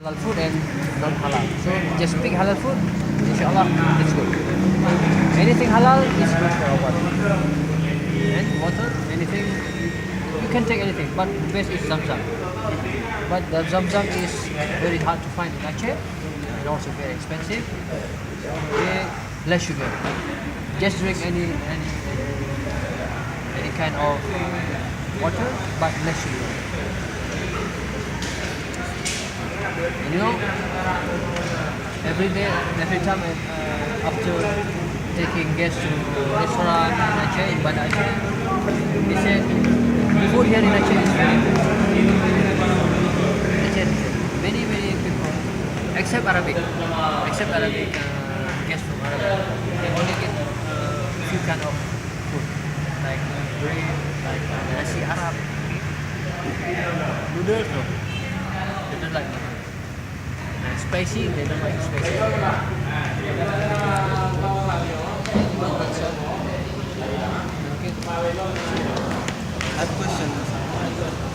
halal food and non-halal. So just pick halal food, inshallah, it's good. Anything halal is good for our body. And water, anything, you can take anything, but the best is Zamzam. But the Zamzam is very hard to find in Aceh and also very expensive. Okay, less sugar. Just drink any kind of water, but less sugar. And you know, every day, every time after taking guests to restaurant in Aceh, in Banda Aceh, they said food here in Aceh is very good. They said many people, except Arabic guests from Arabic, they only get few kind of food like bread, like nasi Arab, noodles, no, they don't like noodles. Spicy, they don't like spicy. I have a question.